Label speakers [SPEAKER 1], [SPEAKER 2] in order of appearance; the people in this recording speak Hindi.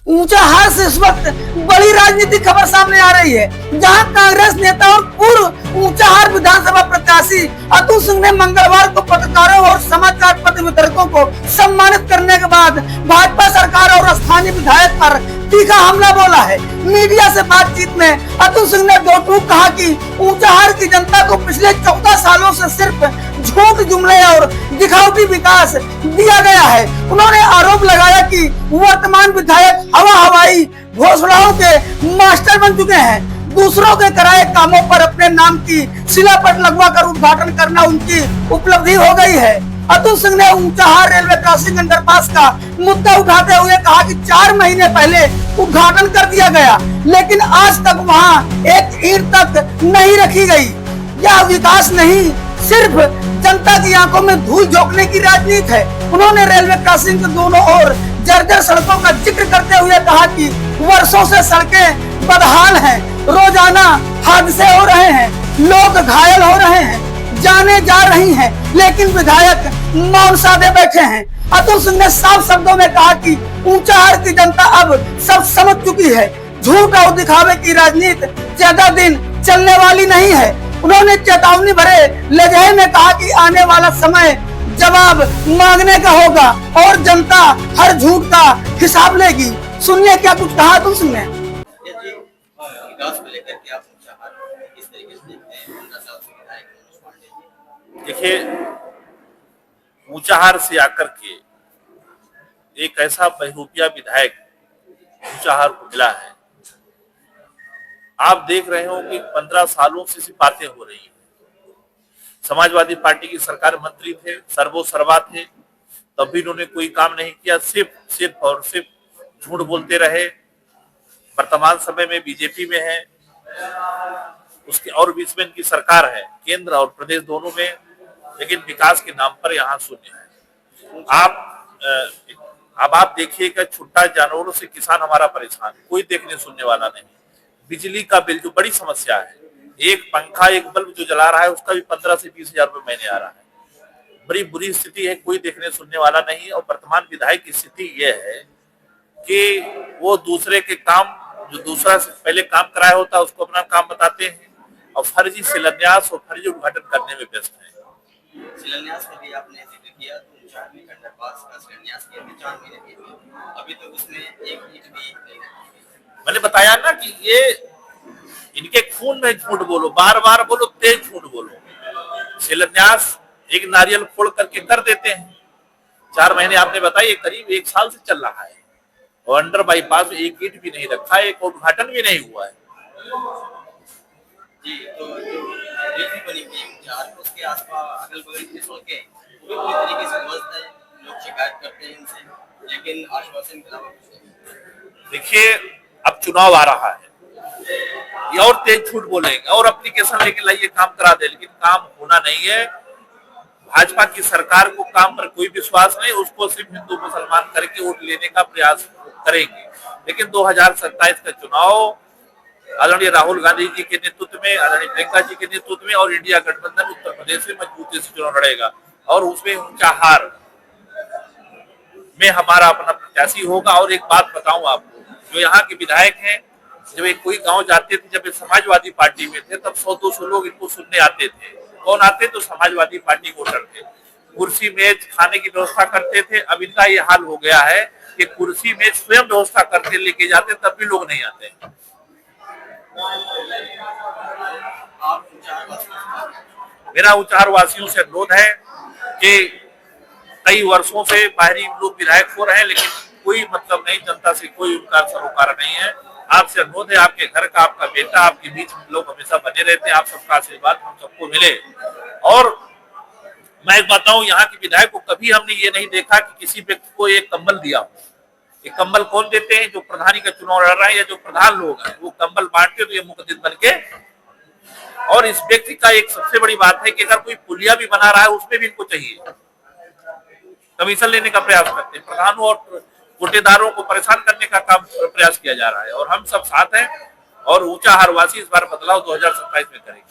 [SPEAKER 1] ऊंचाहार से इस वक्त बड़ी राजनीतिक खबर सामने आ रही है, जहां कांग्रेस नेता और पूर्व ऊंचाहार विधानसभा प्रत्याशी अतुल सिंह ने मंगलवार को पत्रकारों और समाचार पत्र वितरकों को सम्मानित करने के बाद भाजपा सरकार और स्थानीय विधायक पर तीखा हमला बोला है। मीडिया से बातचीत में अतुल सिंह ने दो टूक कहा कि ऊंचाहार की जनता को पिछले 14 सालों से सिर्फ झूठ, जुमले और दिखावटी विकास दिया गया है। उन्होंने आरोप लगाया कि वर्तमान विधायक हवाई घोषणाओं के मास्टर बन चुके हैं। दूसरों के कराए कामों पर अपने नाम की शिलापट लगवाकर उद्घाटन करना उनकी उपलब्धि हो गई है। अतुल सिंह ने ऊंचाहार रेलवे क्रॉसिंग अंडरपास का मुद्दा उठाते हुए कहा कि 4 महीने पहले उद्घाटन कर दिया गया, लेकिन आज तक वहां एक ईंट तक नहीं रखी गई। यह विकास नहीं, सिर्फ जनता की आंखों में धूल झोंकने की राजनीति है। उन्होंने रेलवे क्रॉसिंग के दोनों ओर जर्जर सड़कों का जिक्र करते हुए कहा कि वर्षों से सड़कें बदहाल हैं, रोजाना हादसे हो रहे हैं, लोग घायल हो रहे हैं, जाने जा रही हैं, लेकिन विधायक मौन साधे बैठे हैं। अतुल सिंह ने साफ शब्दों में कहा कि ऊंचाहार की जनता अब सब समझ चुकी है। झूठ और दिखावे की राजनीति ज्यादा दिन चलने वाली नहीं है। उन्होंने चेतावनी भरे लहजे में कहा कि आने वाला समय जवाब मांगने का होगा और जनता हर झूठ का हिसाब लेगी। सुनिए क्या कुछ कहा तुम सुनने।
[SPEAKER 2] देखिए, ऊंचाहार से आकर के एक ऐसा बहरूपिया विधायक ऊंचाहार को मिला है। आप देख रहे हो कि 15 सालों से बातें हो रही हैं। समाजवादी पार्टी की सरकार मंत्री थे, सर्वोसर्वा थे, तब भी उन्होंने कोई काम नहीं किया, सिर्फ और सिर्फ झूठ बोलते रहे। वर्तमान समय में बीजेपी में है, उसके और बीच में इनकी सरकार है, केंद्र और प्रदेश दोनों में, लेकिन विकास के नाम पर यहाँ शून्य है। अब आप देखिएगा, छुट्टा जानवरों से किसान हमारा परेशान, कोई देखने सुनने वाला नहीं। बिजली का बिल जो बड़ी समस्या है, एक पंखा एक बल्ब जो जला रहा है उसका भी 15 से 20 हजार रुपए महीने आ रहा है। बड़ी बुरी स्थिति है, कोई देखने सुनने वाला नहीं। और वर्तमान विधायक की स्थिति यह है कि वो दूसरे के काम, जो दूसरा से पहले काम कराया होता है उसको अपना काम बताते हैं और फर्जी शिलान्यास और फर्जी उद्घाटन करने में व्यस्त है।
[SPEAKER 3] शिलान्यास का भी आपने जिक्र किया, तो 4 महीने अंडरपास का शिलान्यास किया, 4 महीने बीते, अभी तो उसमें एक ईंट भी नहीं रखी।
[SPEAKER 2] मैंने बताया ना कि ये इनके खून में झूठ बोलो, बार बार बोलो, तेज झूठ बोलो। शिलान्यास एक नारियल फोड़ करके कर देते हैं। 4 महीने आपने बताया, करीब 1 साल से चल रहा है और अंडर बाईपास में एक ईंट भी नहीं रखा है, एक उद्घाटन भी नहीं हुआ है।
[SPEAKER 3] जी, तो रेलवे बनी हुई उसके आसपास अगल बगल की सड़कें पूरी तरीके से ध्वस्त है, लोग शिकायत करते हैं इनसे, लेकिन आश्वासन के अलावा कुछ नहीं।
[SPEAKER 2] देखिए, अब चुनाव आ रहा है, ये और तेज झूठ बोलेंगे और एप्लीकेशन लेके लाइए काम करा दे, लेकिन काम होना नहीं है। भाजपा की सरकार को काम पर कोई विश्वास नहीं, उसको सिर्फ हिंदू मुसलमान करके वोट लेने का प्रयास करेंगे। लेकिन 2027 का चुनाव आदरणीय राहुल गांधी जी के नेतृत्व में, आदरणीय प्रियंका जी के नेतृत्व में और इंडिया गठबंधन उत्तर प्रदेश में मजबूती से चुनाव लड़ेगा और उसमें ऊंचाहार में हमारा अपना प्रत्याशी होगा। और एक बात बताऊं आपको, जो यहाँ के विधायक हैं, जब एक कोई गांव जाते थे, जब समाजवादी पार्टी में थे, तब 100-200 लोग इनको सुनने आते थे। कौन आते? तो समाजवादी पार्टी वोटर थे। कुर्सी मेज खाने की व्यवस्था करते थे। अब इनका ये हाल हो गया है कि कुर्सी मेज स्वयं व्यवस्था करके लेके जाते, तब भी लोग नहीं आते। मेरा ऊंचाहार वासियों से अनुरोध है कि कई वर्षों से बाहरी लोग विधायक हो रहे हैं, लेकिन कोई मतलब नहीं, जनता से कोई उनका सरोकार नहीं है। आपसे अनुरोध है, आपके घर का, आपका बेटा, आपके बीच में लोग हमेशा बने रहते हैं। आप सबका आशीर्वाद हम सबको मिले। और मैं एक बताऊं, यहाँ के विधायक को कभी हमने ये नहीं देखा कि किसी व्यक्ति को एक कंबल दिया हो। ये कंबल कौन देते हैं? जो प्रधानी का चुनाव लड़ रहा है या जो प्रधान लोग हैं, वो कंबल बांटते तो ये मुकद्दर बन के। और इस व्यक्ति का एक सबसे बड़ी बात है कि अगर कोई पुलिया भी बना रहा है, उसमें भी इनको चाहिए कमीशन लेने का प्रयास करते हैं। प्रधानों और कोटेदारों को परेशान करने का काम प्रयास किया जा रहा है और हम सब साथ हैं और ऊंचाहार वासी इस बार बदलाव 2027 में करेंगे।